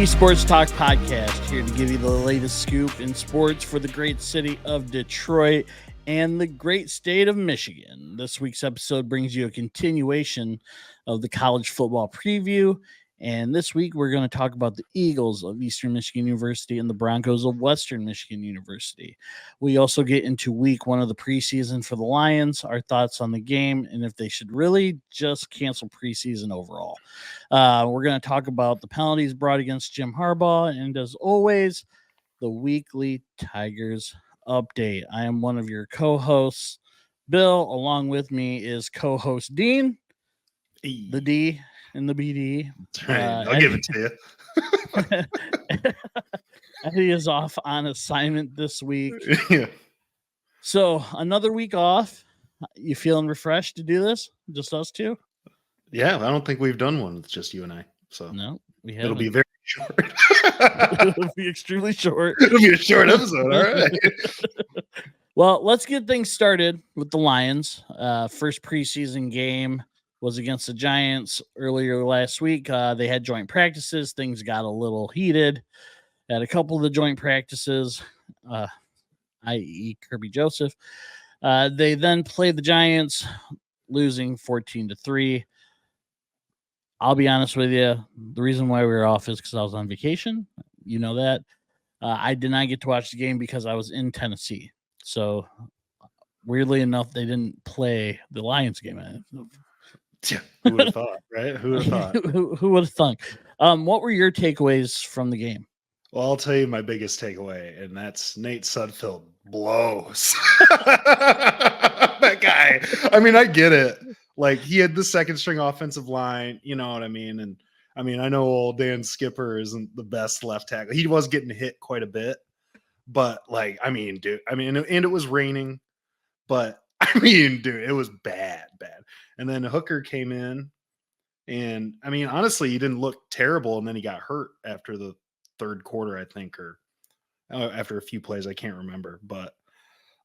The Sports Talk Podcast, here to give you the latest scoop in sports for the great city of Detroit and the great state of Michigan. This week's episode brings you a continuation of the college football preview. And this week, we're going to talk about the Eagles of Eastern Michigan University and the Broncos of Western Michigan University. We also get into week one of the preseason for the Lions, our thoughts on the game, and if they should really just cancel preseason overall. We're going to talk about the penalties brought against Jim Harbaugh, and as always, the weekly Tigers update. I am one of your co-hosts, Bill. Along with me is co-host Dean, the D and the BD. Right, I'll give it to you. Eddie is off on assignment this week. Yeah. So another week off. You feeling refreshed to do this? Just us two? Yeah, I don't think we've done one with just you and I. So no, we haven't. It'll be very short. It'll be extremely short. It'll be a short episode. All right. Well, let's get things started with the Lions. First preseason game was against the Giants earlier last week. They had joint practices. Things got a little heated at a couple of the joint practices, i.e. Kirby Joseph. They then played the Giants, losing 14-3. I'll be honest with you. The reason why we were off is because I was on vacation. You know that. I did not get to watch the game because I was in Tennessee. So weirdly enough, they didn't play the Lions game. Yeah, who would have thought, right? Who would have thought? Who would have thunk? What were your takeaways from the game? Well, I'll tell you my biggest takeaway, and that's Nate Sudfeld blows. That guy. I mean, I get it. Like, he had the second string offensive line, you know what I mean? And I mean, I know old Dan Skipper isn't the best left tackle. He was getting hit quite a bit, but like, I mean, dude, and it was raining, but I mean, dude, it was bad. And then Hooker came in, and I mean, honestly, he didn't look terrible. And then he got hurt after the third quarter, I think, or after a few plays. I can't remember, but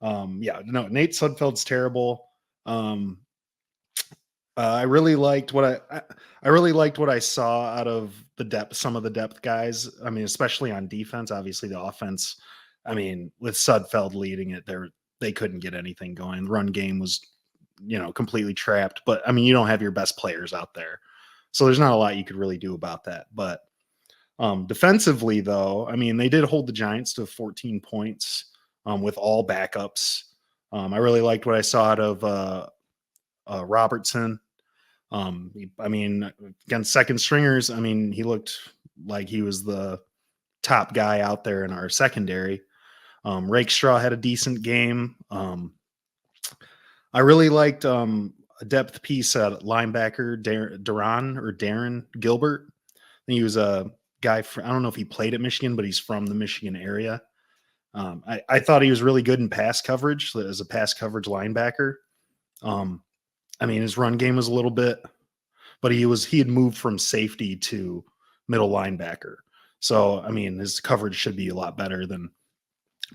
yeah, no, Nate Sudfeld's terrible. I really liked what I saw out of the depth, some of the depth guys. I mean, especially on defense. Obviously, the offense. I mean, with Sudfeld leading it, they couldn't get anything going. The run game was, completely trapped. But I mean, you don't have your best players out there, so there's not a lot you could really do about that. But defensively, though, I mean, they did hold the Giants to 14 points with all backups. I really liked what I saw out of Robertson. I mean, against second stringers, I mean, he looked like he was the top guy out there in our secondary. Rakestraw had a decent game. I really liked a depth piece at linebacker, Darren Gilbert. I think he was a guy I don't know if he played at Michigan, but he's from the Michigan area. I thought he was really good in pass coverage as a pass coverage linebacker. I mean, his run game was a little bit, but he had moved from safety to middle linebacker. So, I mean, his coverage should be a lot better than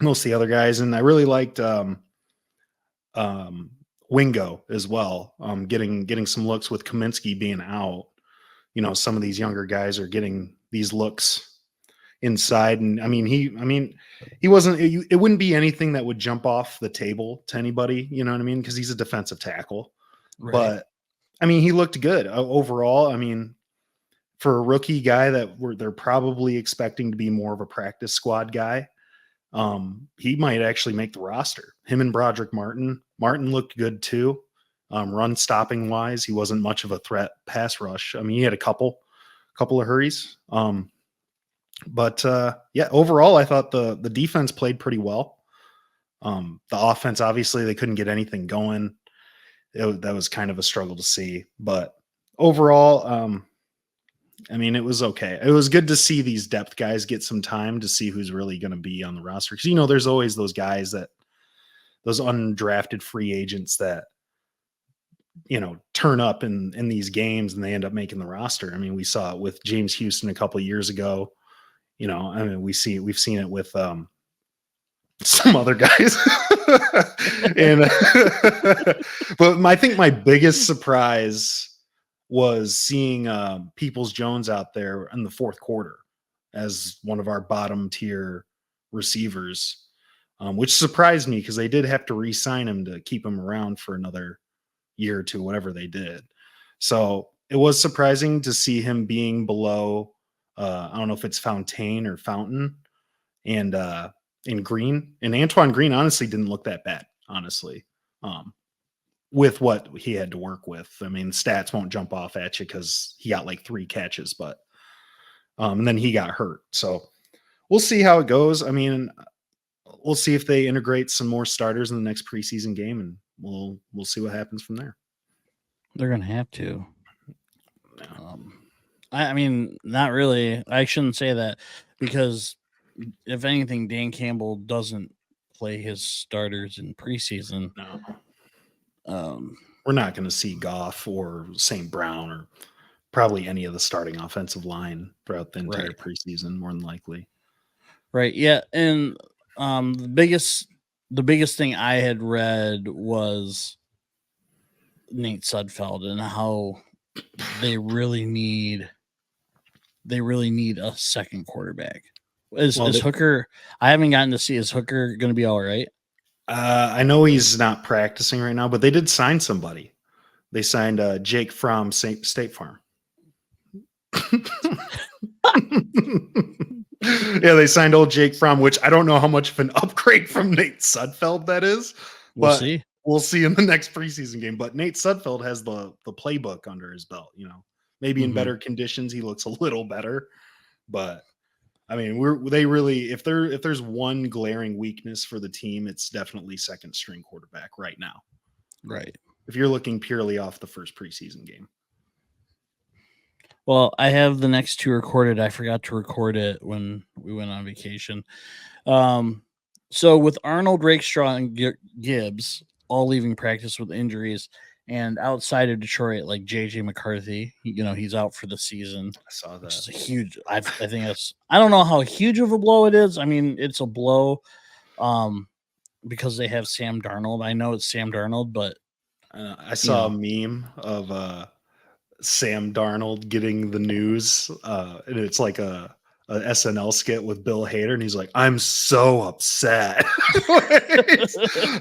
most of the other guys. And I really liked Wingo as well. Getting some looks with Kaminsky being out. Some of these younger guys are getting these looks inside. And I mean, he wasn't, it wouldn't be anything that would jump off the table to anybody, you know what I mean? Because he's a defensive tackle. Right. But I mean, he looked good overall. I mean, for a rookie guy that they're probably expecting to be more of a practice squad guy, he might actually make the roster. Him and Broderick Martin looked good too. Run stopping wise, he wasn't much of a threat pass rush. I mean, he had a couple of hurries. But yeah, overall, I thought the defense played pretty well. The offense, obviously, they couldn't get anything going. That was kind of a struggle to see, but overall, I mean, it was okay. It was good to see these depth guys get some time to see who's really going to be on the roster. Because, there's always those guys those undrafted free agents that, turn up in these games and they end up making the roster. I mean, we saw it with James Houston a couple of years ago. I mean, we've seen it with some other guys. And but I think my biggest surprise was seeing Peoples-Jones out there in the fourth quarter. as one of our bottom tier receivers, which surprised me because they did have to re-sign him to keep him around for another year or two, whatever they did. So it was surprising to see him being below. I don't know if it's Fontaine or Fountain, and in Green. And Antoine Green honestly didn't look that bad, honestly, with what he had to work with. I mean, stats won't jump off at you because he got like 3 catches, but and then he got hurt. So we'll see how it goes. I mean, we'll see if they integrate some more starters in the next preseason game, and we'll see what happens from there. They're gonna have to. I mean, not really. I shouldn't say that, because if anything, Dan Campbell doesn't play his starters in preseason. No. We're not going to see Goff or St. Brown or probably any of the starting offensive line throughout the entire preseason, more than likely. Right. Yeah. And the biggest thing I had read was Nate Sudfeld and how they really need a second quarterback. Is Hooker? I haven't gotten to see. Is Hooker going to be all right? I know he's not practicing right now, but they did sign somebody. They signed Jake from State Farm. Yeah, they signed old Jake Fromm, which I don't know how much of an upgrade from Nate Sudfeld that is. We'll see. We'll see in the next preseason game. But Nate Sudfeld has the playbook under his belt. You know, maybe in better conditions he looks a little better. But I mean, if there's one glaring weakness for the team, it's definitely second string quarterback right now. Right. If you're looking purely off the first preseason game. Well, I have the next 2 recorded. I forgot to record it when we went on vacation. So with Arnold, Rakestraw, and Gibbs all leaving practice with injuries, and outside of Detroit, like JJ McCarthy, he's out for the season. I saw that. Which is a huge. I think that's. I don't know how huge of a blow it is. I mean, it's a blow, because they have Sam Darnold. I know it's Sam Darnold, but I saw a meme of Sam Darnold getting the news, and it's like a SNL skit with Bill Hader, and he's like, "I'm so upset."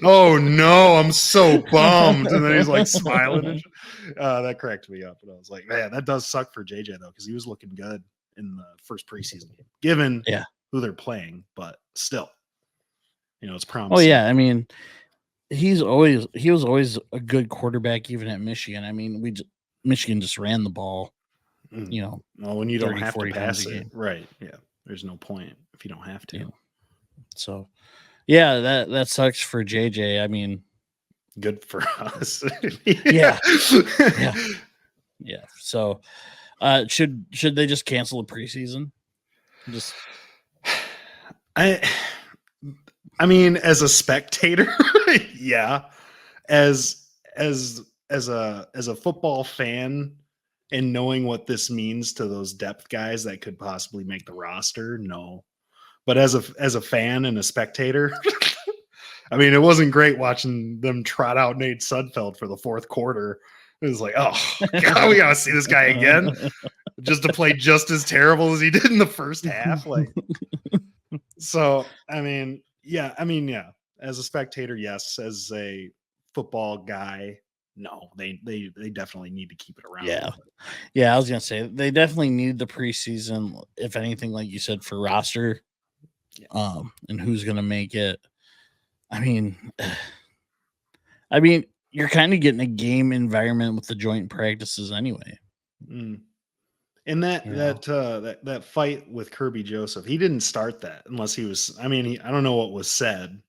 Oh no, I'm so bummed. And then he's like smiling. And that cracked me up. And I was like, man, that does suck for JJ though, because he was looking good in the first preseason game, given who they're playing, but still, it's promising. Oh yeah, I mean, he was always a good quarterback, even at Michigan. I mean, Michigan just ran the ball. Well, when you don't have to pass it, right? Yeah, there's no point if you don't have to. Yeah. So, yeah, that sucks for JJ. I mean, good for us. Yeah. So, should they just cancel the preseason? I mean, as a spectator, yeah. As a football fan, and knowing what this means to those depth guys that could possibly make the roster, no. But as a fan and a spectator, I mean, it wasn't great watching them trot out Nate Sudfeld for the fourth quarter. It was like, oh God, we gotta see this guy again, just to play just as terrible as he did in the first half. Like, so I mean, yeah. As a spectator, yes. As a football guy, no, they definitely need to keep it around. Yeah. I was gonna say they definitely need the preseason, if anything, like you said, for roster, and who's gonna make it. I mean, you're kind of getting a game environment with the joint practices anyway. And that fight with Kirby Joseph, he didn't start that unless he was. I mean, I don't know what was said.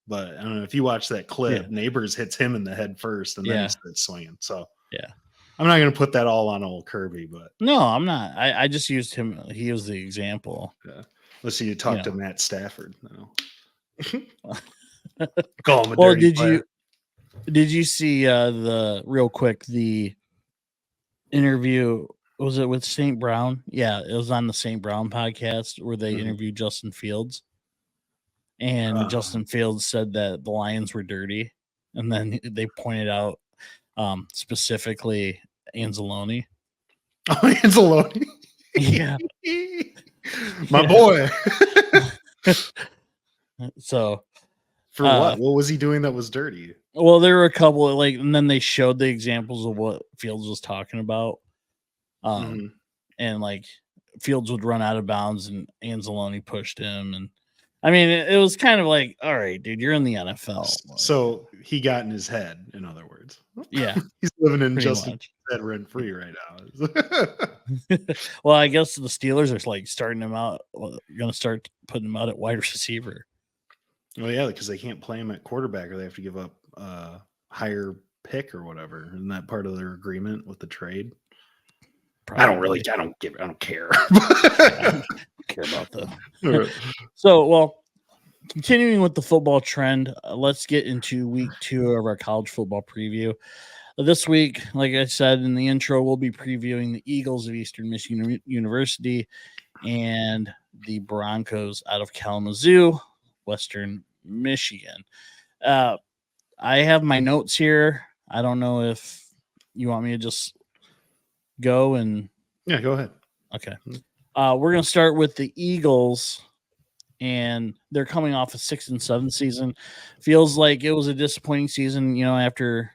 But I don't know if you watch that clip, Neighbors hits him in the head first, and then he starts swinging. So I'm not going to put that all on old Kirby, but no, I'm not. I just used him. He was the example. Yeah. Let's see you talk to Matt Stafford. No. Call him a dirty player. Did you see the interview? Was it with St. Brown? Yeah, it was on the St. Brown podcast where they interviewed Justin Fields. And Justin Fields said that the Lions were dirty. And then they pointed out specifically Anzalone. Oh, Anzalone. Yeah. My boy. So For what? What was he doing that was dirty? well, there were a couple of and then they showed the examples of what Fields was talking about. And Fields would run out of bounds and Anzalone pushed him. And I mean, it was kind of like, all right, dude, you're in the NFL. So he got in his head, in other words. Yeah. He's living in Justin's head rent free right now. Well, I guess the Steelers are starting him out. Going to start putting him out at wide receiver. Well, yeah, because they can't play him at quarterback or they have to give up a higher pick or whatever. Isn't that part of their agreement with the trade? Probably. I don't care. I don't care about that. So, continuing with the football trend, let's get into week 2 of our college football preview. This week, like I said in the intro, we'll be previewing the Eagles of Eastern Michigan University and the Broncos out of Kalamazoo, Western Michigan. I have my notes here. I don't know if you want me to just go and... Yeah, go ahead. Okay. We're going to start with the Eagles, and they're coming off a 6-7 season. Feels like it was a disappointing season, after,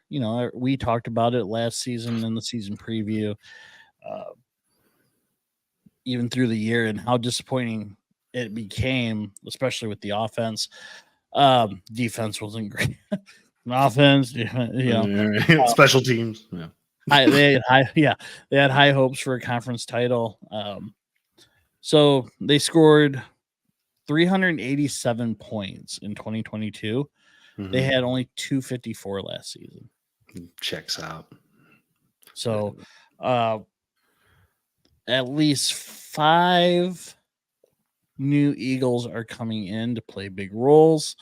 we talked about it last season in the season preview, even through the year, and how disappointing it became, especially with the offense. Defense wasn't great. Offense, special teams. Yeah. They had high hopes for a conference title. So they scored 387 points in 2022. Mm-hmm. They had only 254 last season. Checks out. So at least 5 new Eagles are coming in to play big roles.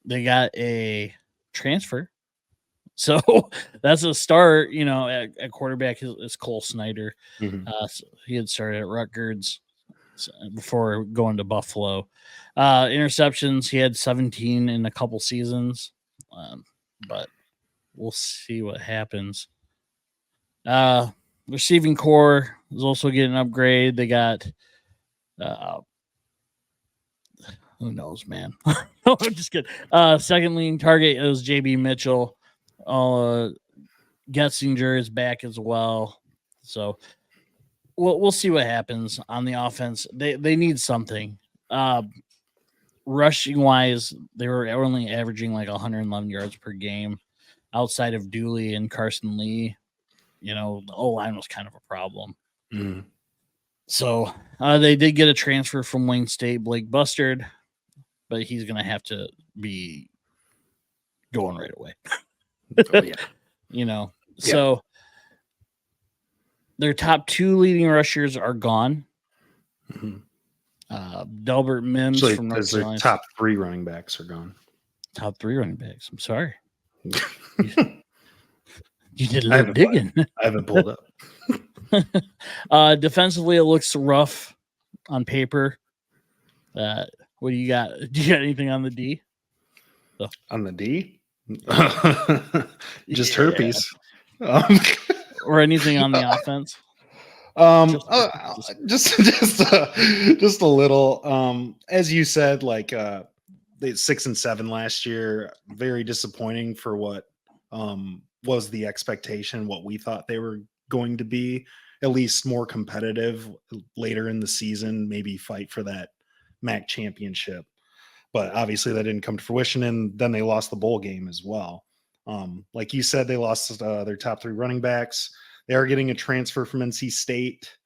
They got a transfer. So that's a start, at quarterback is Cole Snyder. Mm-hmm. So he had started at Rutgers before going to Buffalo. Interceptions, he had 17 in a couple seasons, but we'll see what happens. Receiving core is also getting an upgrade. They got, who knows, man? No, I'm just kidding. Second leading target is JB Mitchell. Getzinger is back as well. So we'll see what happens on the offense. They need something. Rushing wise, they were only averaging 111 yards per game. Outside of Dooley and Carson Lee, the O-line was kind of a problem. Mm. So they did get a transfer from Wayne State, Blake Bustard, but he's going to have to be going right away. Oh, yeah. So their top 2 leading rushers are gone. Mm-hmm. Delbert Mims from North Carolina. Their top 3 running backs are gone. Top 3 running backs. I'm sorry. You did a little digging. I haven't pulled up. Defensively, it looks rough on paper. What do you got? Do you got anything on the D? On the D? Just herpes. Or anything on the offense? Just a little. As you said, they 6-7 last year. Very disappointing for what was the expectation, what we thought they were going to be. At least more competitive later in the season, maybe fight for that MAC championship. But obviously that didn't come to fruition, and then they lost the bowl game as well. Like you said, they lost their top 3 running backs. They are getting a transfer from NC State.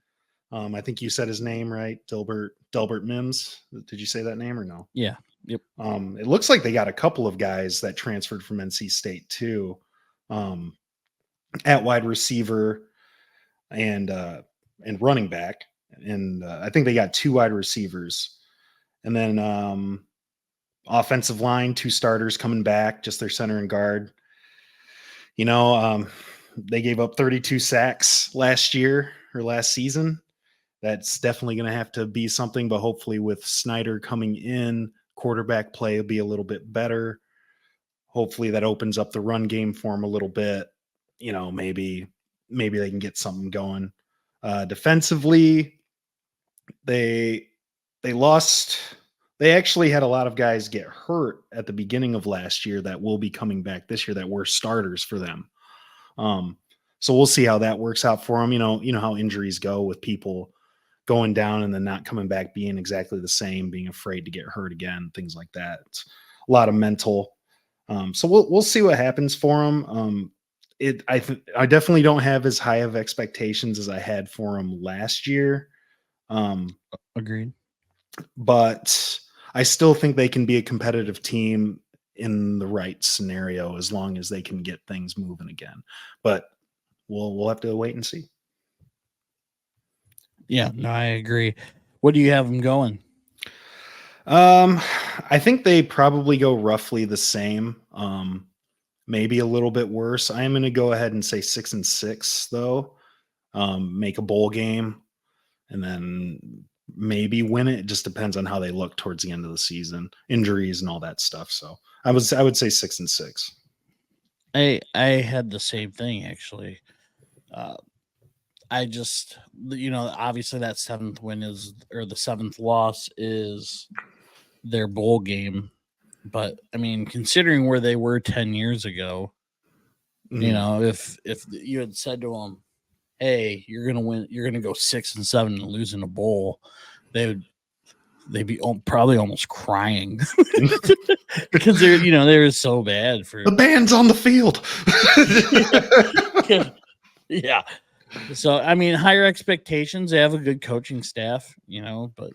I think you said his name right, Delbert Mims. Did you say that name or no? Yeah. Yep. It looks like they got a couple of guys that transferred from NC State too, at wide receiver and running back. And I think they got 2 wide receivers, and then offensive line, 2 starters coming back, just their center and guard. They gave up 32 sacks last season. That's definitely going to have to be something, but hopefully with Snyder coming in, quarterback play will be a little bit better. Hopefully that opens up the run game for him a little bit. Maybe they can get something going. Defensively, they lost. They actually had a lot of guys get hurt at the beginning of last year that will be coming back this year that were starters for them. So we'll see how that works out for them. You know how injuries go with people going down and then not coming back, being exactly the same, being afraid to get hurt again, things like that. It's a lot of mental. So we'll see what happens for them. I definitely don't have as high of expectations as I had for them last year. Agreed. But I still think they can be a competitive team in the right scenario as long as they can get things moving again. But we'll have to wait and see. Yeah, no, I agree. What do you have them going? I think they probably go roughly the same. Maybe a little bit worse. I am going to go ahead and say 6-6 though. Make a bowl game and then maybe win it. It just depends on how they look towards the end of the season, injuries and all that stuff. So I would say 6-6. I had the same thing actually. I just, obviously that seventh win or the seventh loss is their bowl game. But I mean, considering where they were 10 years ago, if you had said to them, hey, you're going to win, you're going to go 6-7 and lose in a bowl, they'd be probably almost crying because they were so bad for the band's on the field. Yeah. So, I mean, higher expectations. They have a good coaching staff, but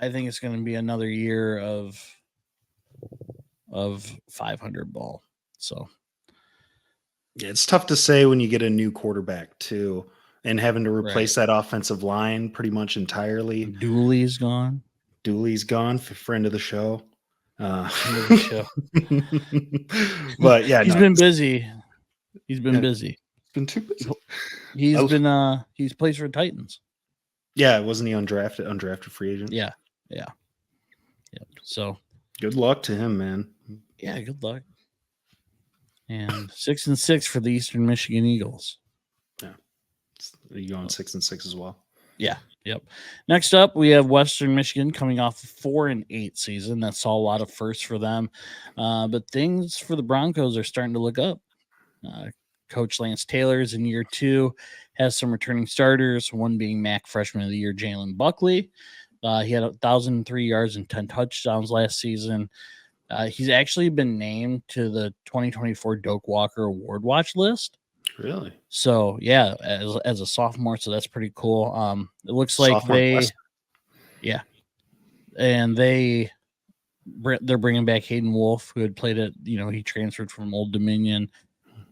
I think it's going to be another year of 500 ball. So, yeah, it's tough to say when you get a new quarterback too, and having to replace that offensive line pretty much entirely. Dooley's gone. Dooley's gone, friend of the show. But yeah, he's been busy. He's been busy. He's been too busy. He's plays for Titans. Yeah, wasn't he undrafted free agent? Yeah. So good luck to him, man. Yeah, good luck. And 6-6 for the Eastern Michigan Eagles. Yeah. Are you going 6-6 as well? Yeah. Yep. Next up, we have Western Michigan coming off a 4-8 season. That saw a lot of firsts for them. But things for the Broncos are starting to look up. Coach Lance Taylor's in year 2, has some returning starters, one being MAC Freshman of the Year, Jalen Buckley. He had 1,003 yards and 10 touchdowns last season. He's actually been named to the 2024 Doak Walker Award Watch list. Really? So, yeah, as a sophomore, so that's pretty cool. It looks like they're bringing back Hayden Wolf, who had played at, he transferred from Old Dominion.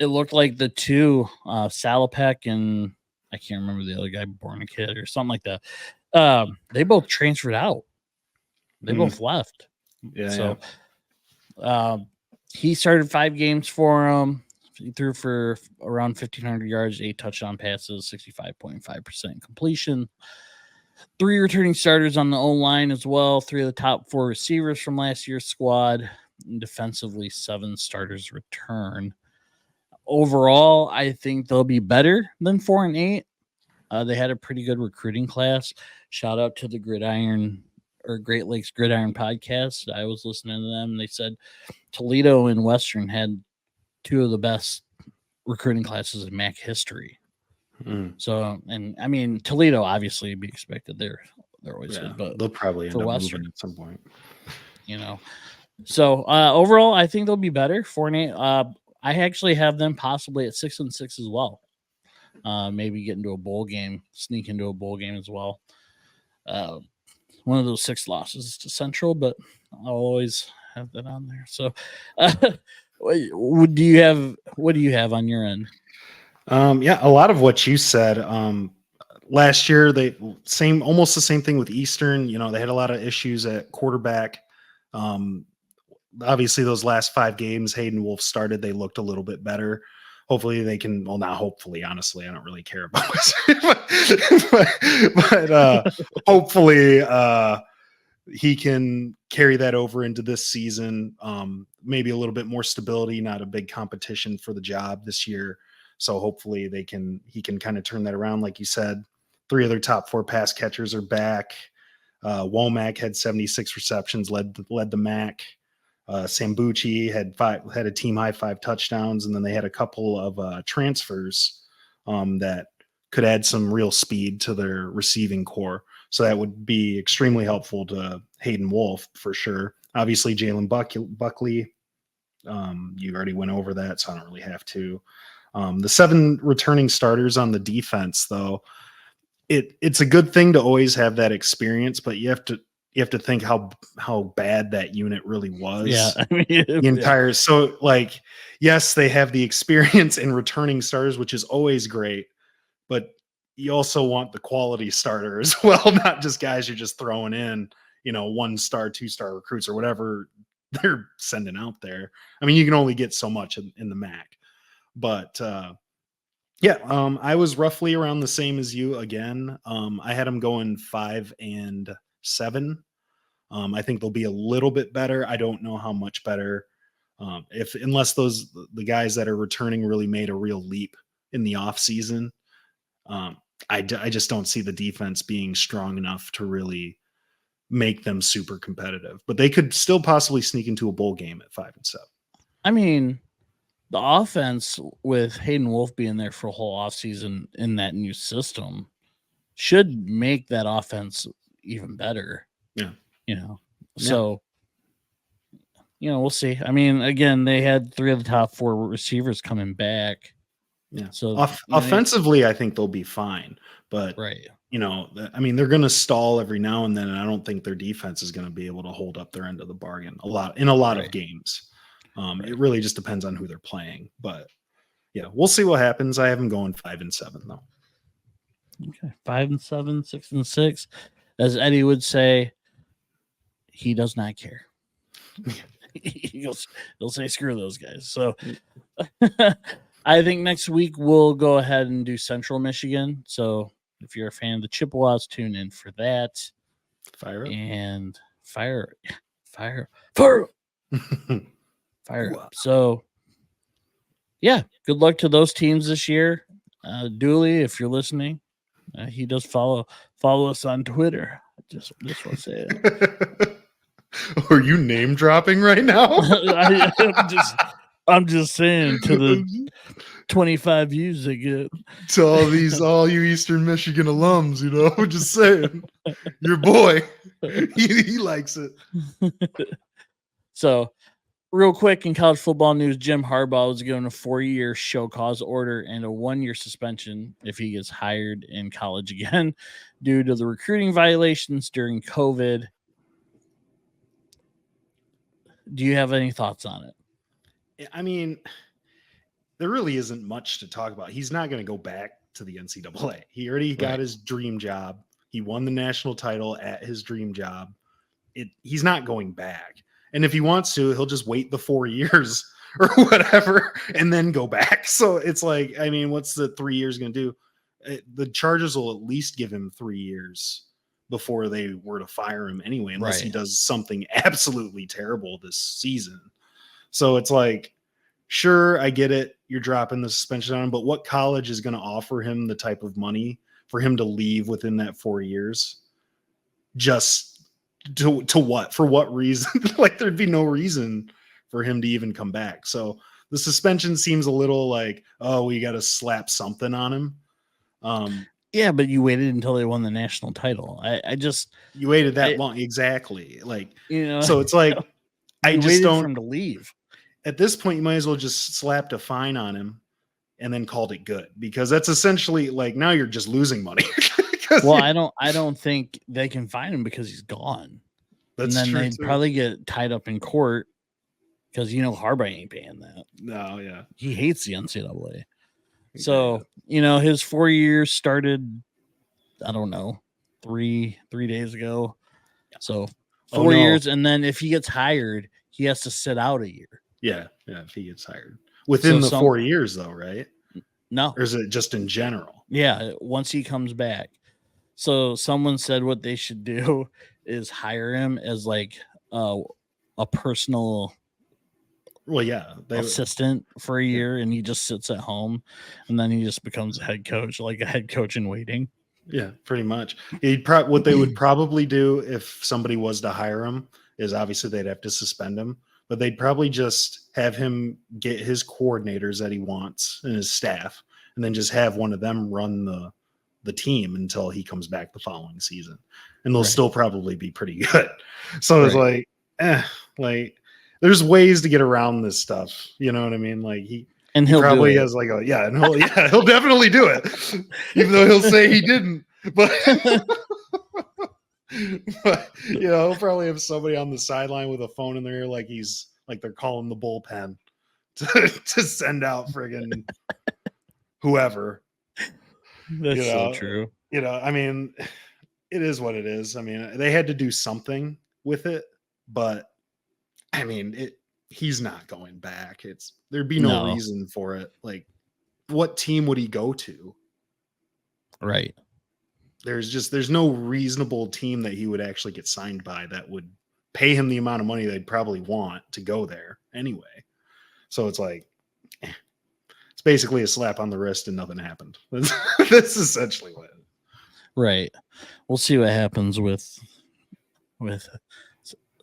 It looked like the two, Salopek and I can't remember the other guy, Born a Kid or something like that. They both transferred out. They both left. Yeah. So, he started 5 games for him. He threw for around 1,500 yards, 8 touchdown passes, 65.5% completion. 3 returning starters on the O-line as well. 3 of the top 4 receivers from last year's squad. And defensively, 7 starters return. Overall, I think they'll be better than 4-8. They had a pretty good recruiting class. Shout out to the Great Lakes Gridiron podcast. I was listening to them. They said Toledo and Western had 2 of the best recruiting classes in MAC history. So, and I mean, Toledo obviously be expected. They're always good, but they'll probably end up Western moving at some point. So overall, I think they'll be better. 4-8. I actually have them possibly at 6-6 as well. Maybe get into a bowl game, sneak into a bowl game as well. One of those 6 losses to Central, but I'll always have that on there. So, what do you have on your end? Yeah, a lot of what you said. Last year, almost the same thing with Eastern. They had a lot of issues at quarterback. Obviously, those last 5 games, Hayden Wolf started. They looked a little bit better. Hopefully, they can. Well, not hopefully. Honestly, I don't really care about this, but hopefully, he can carry that over into this season. Maybe a little bit more stability, not a big competition for the job this year. So hopefully he can kind of turn that around, like you said. 3 of their top 4 pass catchers are back. Womack had 76 receptions, led the MAC. Sambucci had a team high 5 touchdowns, and then they had a couple of transfers that could add some real speed to their receiving core. So that would be extremely helpful to Hayden Wolf for sure. Obviously, Jalen Buckley, you already went over that, so I don't really have to. The 7 returning starters on the defense, though, it's a good thing to always have that experience, but you have to think how bad that unit really was. Yeah, I mean, the entire so like yes, they have the experience in returning starters, which is always great, but you also want the quality starter as well, not just guys you're just throwing in, 1-star, 2-star recruits or whatever they're sending out there. I mean, you can only get so much in the MAC, but I was roughly around the same as you again. I had them going 5 and 7. I think they'll be a little bit better. I don't know how much better, unless the guys that are returning really made a real leap in the off season. I just don't see the defense being strong enough to really make them super competitive, but they could still possibly sneak into a bowl game at 5 and 7. I mean, the offense with Hayden Wolf being there for a whole offseason in that new system should make that offense even better. Yeah. So, we'll see. I mean, again, they had 3 of the top 4 receivers coming back. Yeah. So offensively, I think they'll be fine, but right. I mean, they're going to stall every now and then, and I don't think their defense is going to be able to hold up their end of the bargain a lot of games. It really just depends on who they're playing, but yeah, we'll see what happens. I have them going 5 and 7 though. Okay, 5 and 7, 6 and 6, as Eddie would say. He does not care. He'll say, screw those guys. So I think next week we'll go ahead and do Central Michigan. So if you're a fan of the Chippewas, tune in for that. Fire up. And fire up. So, yeah, good luck to those teams this year. Dooley, if you're listening, he does follow us on Twitter. Just want to say it. Are you name dropping right now? I'm just saying to the 25 views they get. To all you Eastern Michigan alums, just saying. Your boy, he likes it. So, real quick in college football news, Jim Harbaugh was given a 4-year show cause order and a 1-year suspension if he gets hired in college again due to the recruiting violations during COVID. Do you have any thoughts on it? I mean, there really isn't much to talk about. He's not going to go back to the NCAA. He already got his dream job. He won the national title at his dream job. He's not going back. And if he wants to, he'll just wait the 4 years or whatever and then go back. So it's like, I mean, what's the 3 years going to do? The Chargers will at least give him 3 years before they were to fire him anyway, unless he does something absolutely terrible this season. So it's like, sure, I get it. You're dropping the suspension on him, but what college is going to offer him the type of money for him to leave within that 4 years? Just to what? For what reason? Like, there'd be no reason for him to even come back. So the suspension seems a little like, oh, we got to slap something on him. Yeah, but you waited until they won the national title. You waited that long. Exactly. Like, so it's like, I just don't for him to leave. At this point, you might as well just slapped a fine on him and then called it good, because that's essentially like, now you're just losing money. Well, I don't think they can find him because he's gone. That's and then true they'd too. probably get tied up in court because Harbaugh ain't paying that. No, yeah. He hates the NCAA. So, his 4 years started, I don't know, three days ago. So 4 years. And then if he gets hired, he has to sit out a year. Yeah. Yeah. If he gets hired within the 4 years though, right? No. Or is it just in general? Yeah. Once he comes back. So someone said what they should do is hire him as like a personal assistant for a year, and he just sits at home, and then he just becomes a head coach, like a head coach in waiting. Yeah, pretty much. What they would probably do if somebody was to hire him is obviously they'd have to suspend him, but they'd probably just have him get his coordinators that he wants and his staff, and then just have one of them run the team until he comes back the following season, and they'll still probably be pretty good. So it's like there's ways to get around this stuff. You know what I mean? Like he probably has like and he'll definitely do it, even though he'll say he didn't. But he'll probably have somebody on the sideline with a phone in their ear, like they're calling the bullpen to send out friggin' whoever. That's so true. I mean, it is what it is. I mean, they had to do something with it, but I mean, he's not going back. There'd be no reason for it. Like, what team would he go to? Right. There's no reasonable team that he would actually get signed by that would pay him the amount of money they'd probably want to go there anyway. So it's like, it's basically a slap on the wrist and nothing happened. That's essentially what it is. Right. We'll see what happens with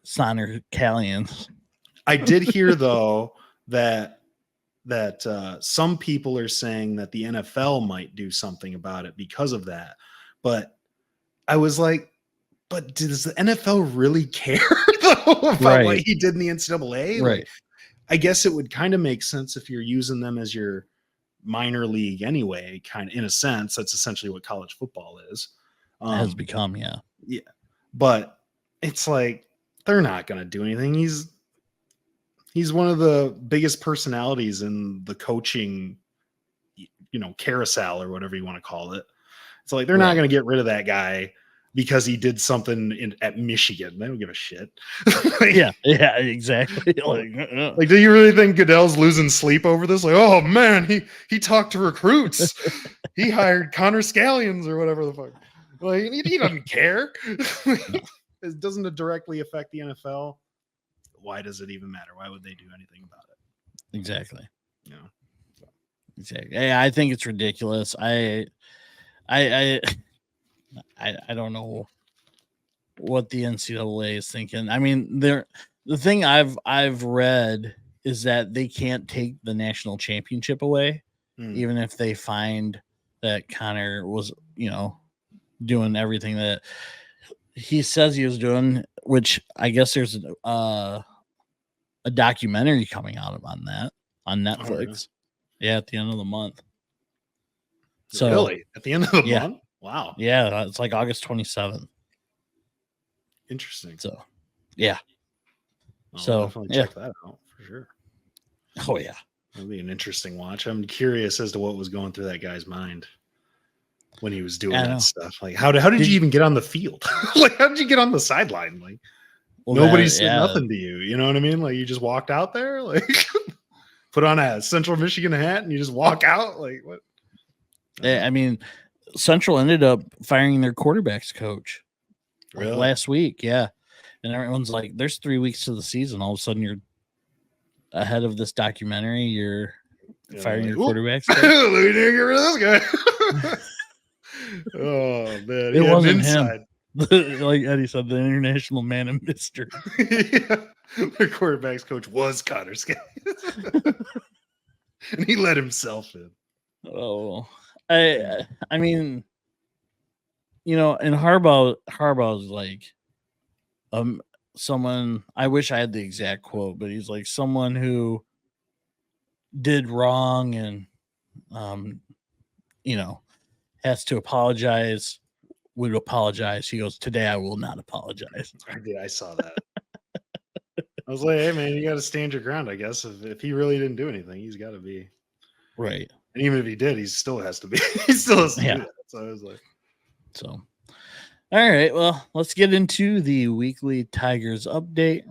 Sonner Callions. I did hear though that some people are saying that the NFL might do something about it because of that. But I was like, but does the NFL really care though about what he did in the NCAA? Right. Like, I guess it would kind of make sense if you're using them as your minor league anyway, kind of in a sense. That's essentially what college football is. Has become, yeah. Yeah. But it's like, they're not going to do anything. He's one of the biggest personalities in the coaching, carousel or whatever you want to call it. It's like, they're not going to get rid of that guy because he did something at Michigan. They don't give a shit. Yeah, exactly. Like, do you really think Goodell's losing sleep over this? Like, oh man, he talked to recruits. He hired Connor Scallions or whatever the fuck. Like, he doesn't care. Doesn't it directly affect the NFL? Why does it even matter? Why would they do anything about it? Exactly. So. Exactly. Yeah, I think it's ridiculous. I don't know what the NCAA is thinking. I mean, the thing I've read is that they can't take the national championship away, even if they find that Connor was, doing everything that he says he was doing, which I guess there's a documentary coming out on that on Netflix. Yeah, at the end of the month. So really? At the end of the month? Wow. Yeah, it's like August 27th. Interesting. So, yeah. I'll definitely check that out for sure. Oh, yeah. It'll be an interesting watch. I'm curious as to what was going through that guy's mind when he was doing that stuff. Like, how did you even get on the field? Like, how did you get on the sideline? Like, nobody said nothing to you. You know what I mean? Like, you just walked out there, like, put on a Central Michigan hat, and you just walk out. Like, what? I mean, Central ended up firing their quarterbacks coach last week. Yeah. And everyone's like, there's 3 weeks to the season. All of a sudden, you're ahead of this documentary. You're firing your quarterbacks coach. Let me get rid of this guy. Oh, man. It wasn't him. Like Eddie said, the international man of mystery. Their quarterbacks coach was Connor Scallions. And he let himself in. Oh, I mean, and Harbaugh's like, someone, I wish I had the exact quote, but he's like someone who did wrong and, has to apologize, would apologize. He goes, today I will not apologize. I saw that. I was like, hey man, you got to stand your ground, I guess. If he really didn't do anything, he's got to be. Right. And even if he did, he still has to be. He still has to do that. So I was like. So, all right. Well, let's get into the weekly Tigers update.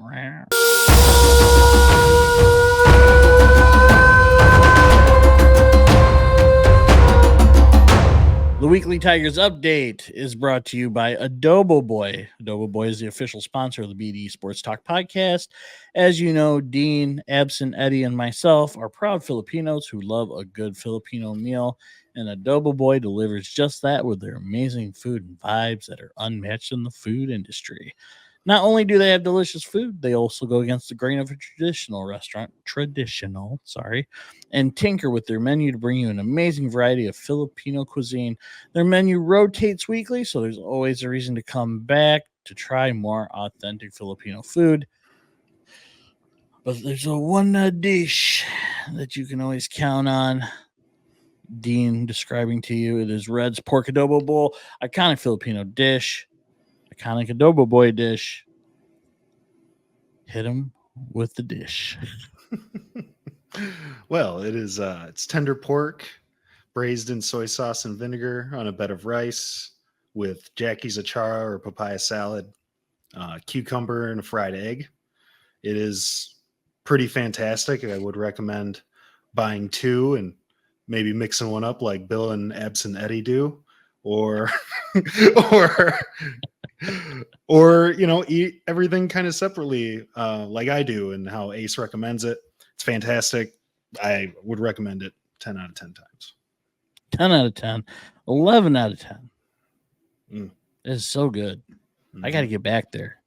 The Weekly Tigers Update is brought to you by Adobo Boy. Adobo Boy is the official sponsor of the BD Sports Talk podcast. As you know, Dean, Absent, Eddie, and myself are proud Filipinos who love a good Filipino meal, and Adobo Boy delivers just that with their amazing food and vibes that are unmatched in the food industry. Not only do they have delicious food, they also go against the grain of a traditional, and tinker with their menu to bring you an amazing variety of Filipino cuisine. Their menu rotates weekly, so there's always a reason to come back to try more authentic Filipino food. But there's a one dish that you can always count on. Dean describing to you, it is Red's Pork Adobo Bowl, iconic Filipino dish, iconic Adobo Boy dish. Hit him with the dish. Well, it's tender pork braised in soy sauce and vinegar on a bed of rice with Jackie's achara or papaya salad, cucumber, and a fried egg. It is pretty fantastic. I would recommend buying two and maybe mixing one up like Bill and Absent Eddie do, or or eat everything kind of separately like I do and how Ace recommends it. It's fantastic. I would recommend it 10 out of 10 times. 10 out of 10, 11 out of 10. Mm. It's so good. I got to get back there.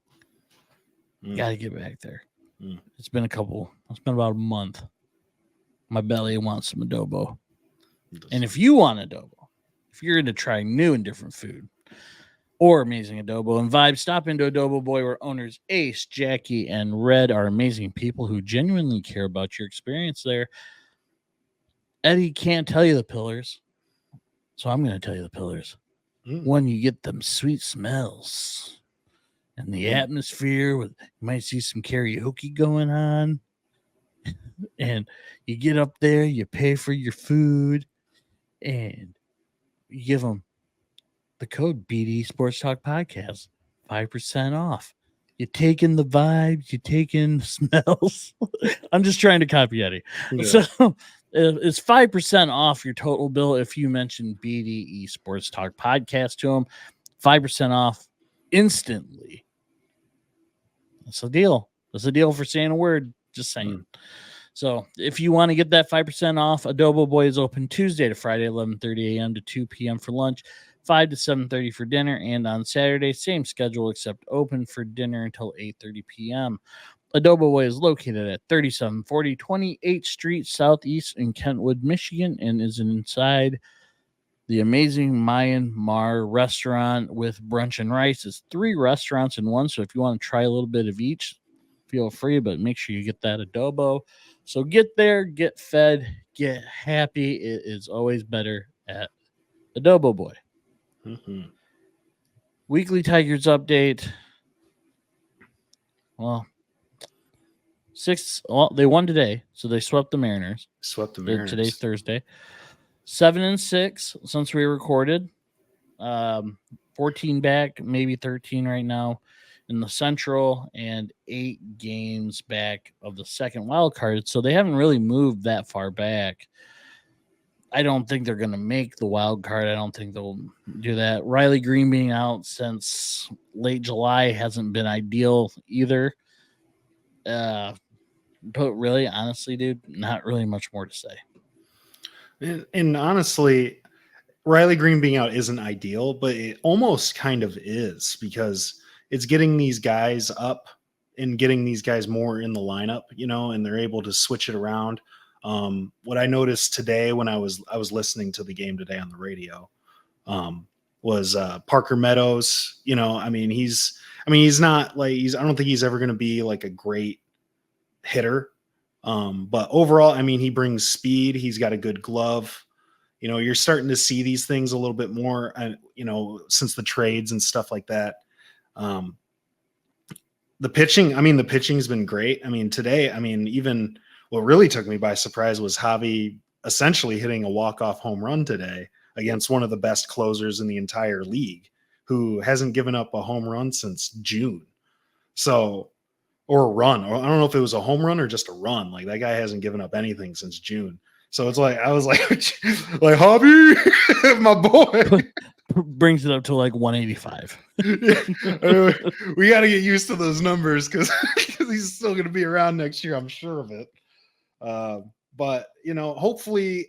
Mm. Got to get back there. Mm. It's been about a month. My belly wants some adobo. And if you want adobo, if you're into trying new and different food or amazing adobo and vibes, stop into Adobo Boy, where owners Ace, Jackie, and Red are amazing people who genuinely care about your experience there. Eddie can't tell you the pillars, so I'm going to tell you the pillars. One, you get them sweet smells and the atmosphere. You might see some karaoke going on. And you get up there, you pay for your food, and you give them the code BD Sports Talk Podcast, 5% off. You take in the vibes, you take in the smells. I'm just trying to copy Eddie. Yeah. So it's 5% off your total bill if you mention BDE Sports Talk Podcast to them. 5% off instantly. That's a deal. That's a deal for saying a word. Just saying. So if you want to get that 5% off, Adobo Boy is open Tuesday to Friday, 11:30 a.m. to 2 p.m. for lunch, 5 to 7:30 for dinner, and on Saturday, same schedule except open for dinner until 8:30 p.m. Adobo Boy is located at 3740 28th Street Southeast in Kentwood, Michigan, and is inside the amazing Mayan Mar restaurant with brunch and rice. It's 3 restaurants in one, so if you want to try a little bit of each, feel free, but make sure you get that adobo. So get there, get fed, get happy. It is always better at Adobo Boy. Mm-hmm. Weekly Tigers update. Well, they won today, so they swept the Mariners. Today's Thursday. 7-6 since we recorded. 14 back, maybe 13 right now in the Central, and 8 games back of the second wild card. So they haven't really moved that far back. I don't think they're going to make the wild card. I don't think they'll do that. Riley Green being out since late July hasn't been ideal either. But really, honestly, dude, not really much more to say. And honestly, Riley Green being out isn't ideal, but it almost kind of is, because it's getting these guys up and getting these guys more in the lineup, and they're able to switch it around. What I noticed today when I was listening to the game today on the radio was Parker Meadows. He's not like I don't think he's ever going to be like a great hitter. But overall, he brings speed. He's got a good glove. You're starting to see these things a little bit more, since the trades and stuff like that. The pitching's been great. Today, even what really took me by surprise was Javi essentially hitting a walk-off home run today against one of the best closers in the entire league, who hasn't given up a home run since June. Or a run. I don't know if it was a home run or just a run. Like, that guy hasn't given up anything since June. So it's like I was like Hobby, my boy. Brings it up to like 185. We got to get used to those numbers because he's still going to be around next year. I'm sure of it. But hopefully,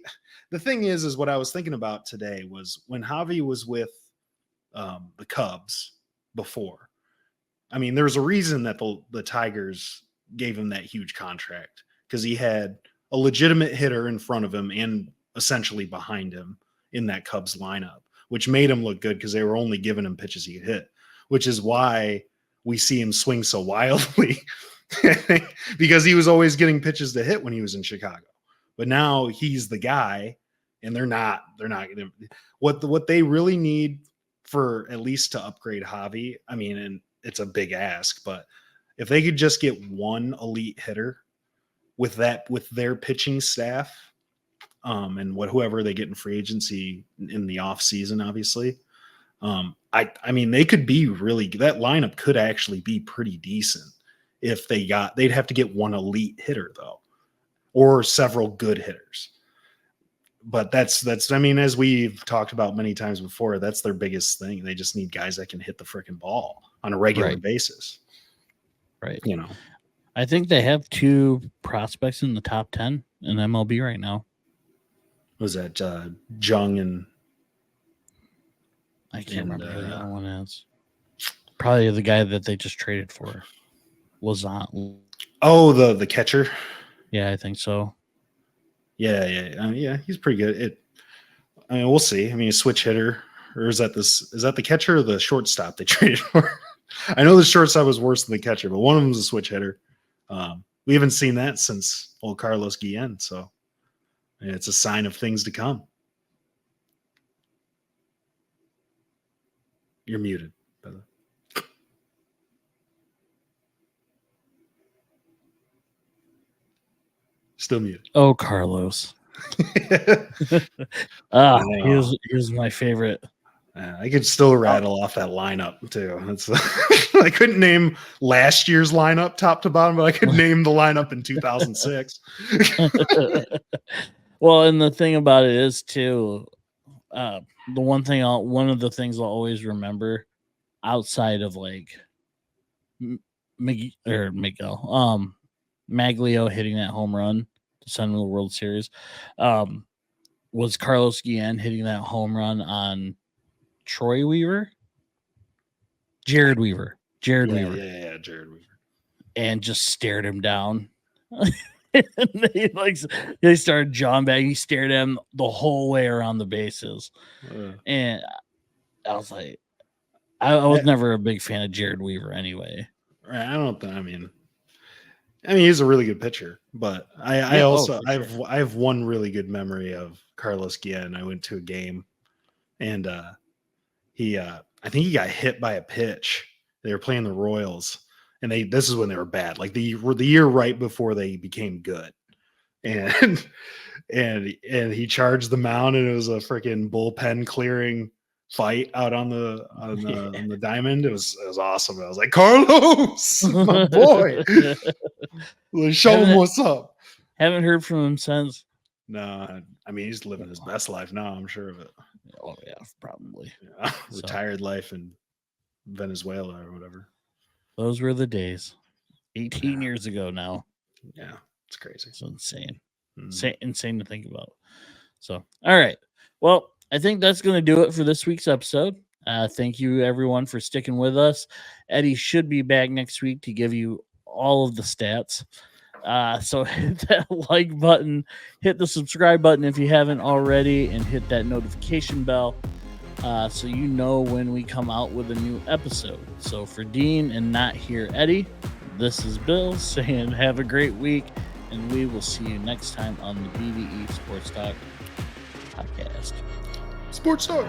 the thing is what I was thinking about today was when Javi was with the Cubs before. I mean, there's a reason that the Tigers gave him that huge contract because he had a legitimate hitter in front of him and essentially behind him in that Cubs lineup, which made him look good because they were only giving him pitches he could hit, which is why we see him swing so wildly because he was always getting pitches to hit when he was in Chicago. But now he's the guy, and they're not what they really need for at least to upgrade Javi. I mean, and it's a big ask, but if they could just get one elite hitter with their pitching staff, and whoever they get in free agency in the off season, obviously, I mean, they could be that lineup could actually be pretty decent if they'd have to get one elite hitter though, or several good hitters. But that's, I mean, as we've talked about many times before, that's their biggest thing. They just need guys that can hit the freaking ball on a regular basis. Right. I think they have 2 prospects in the top 10 in MLB right now. Was that Jung and I can't remember who the other one is. Probably the guy that they just traded for. Lazant. Oh, the catcher. Yeah, I think so. Yeah. He's pretty good. I mean, we'll see. I mean, a switch hitter, or is that the catcher or the shortstop they traded for? I know the shortstop was worse than the catcher, but one of them was a switch hitter. We haven't seen that since old Carlos Guillen, so it's a sign of things to come. You're muted, by the way. Still muted. Oh, Carlos. He was my favorite. I could still rattle off that lineup too. I couldn't name last year's lineup top to bottom, but I could name the lineup in 2006. Well, and the thing about it is too, one of the things I'll always remember outside of like Miguel, Maglio hitting that home run to send them to the World Series, was Carlos Guillen hitting that home run on Jared Weaver. Yeah, Jared Weaver. And just stared him down. And they started jawing back. He stared at him the whole way around the bases. And I was like, I was never a big fan of Jared Weaver anyway. I mean, he's a really good pitcher, but I have one really good memory of Carlos Guillen. I went to a game, and I think he got hit by a pitch. They were playing the Royals, and this is when they were bad, like the year right before they became good, and he charged the mound, and it was a freaking bullpen clearing fight out on the diamond. It was awesome. I was like, Carlos, my boy, show him what's up. Haven't heard from him since. No, I mean, he's living his best life now. I'm sure of it. Oh yeah, probably. Yeah. Retired life in Venezuela or whatever. Those were the days. 18 years ago now. Yeah, it's crazy. It's insane. Insane to think about. So, all right. Well, I think that's going to do it for this week's episode. Thank you, everyone, for sticking with us. Eddie should be back next week to give you all of the stats. So hit that like button, hit the subscribe button if you haven't already, and hit that notification bell so you know when we come out with a new episode. So for Dean and not here Eddie, this is Bill saying have a great week, and we will see you next time on the BDE Sports Talk podcast. Sports Talk.